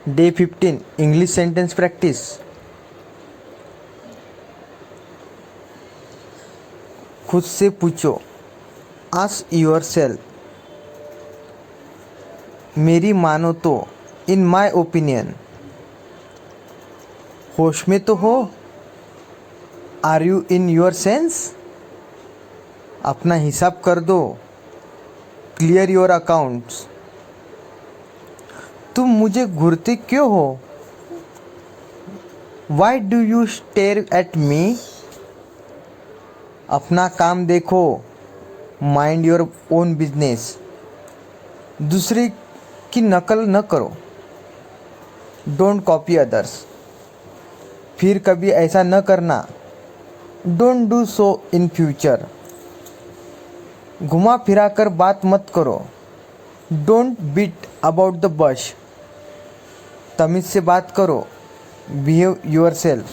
Day 15 English sentence practice. खुद से पूछो, आस्क योर सेल्फ, मेरी मानो तो, इन माई ओपिनियन। होश में तो हो, are you in your sense. अपना हिसाब कर दो, क्लियर योर अकाउंट्स। तुम मुझे घूरते क्यों हो, why do you stare at me. अपना काम देखो, माइंड योर ओन बिजनेस। दूसरे की नकल न करो, डोंट कॉपी अदर्स। फिर कभी ऐसा न करना, don't do so in future. घुमा फिरा कर बात मत करो, don't beat about the bush. तमीज़ से बात करो, बिहेव योर सेल्फ।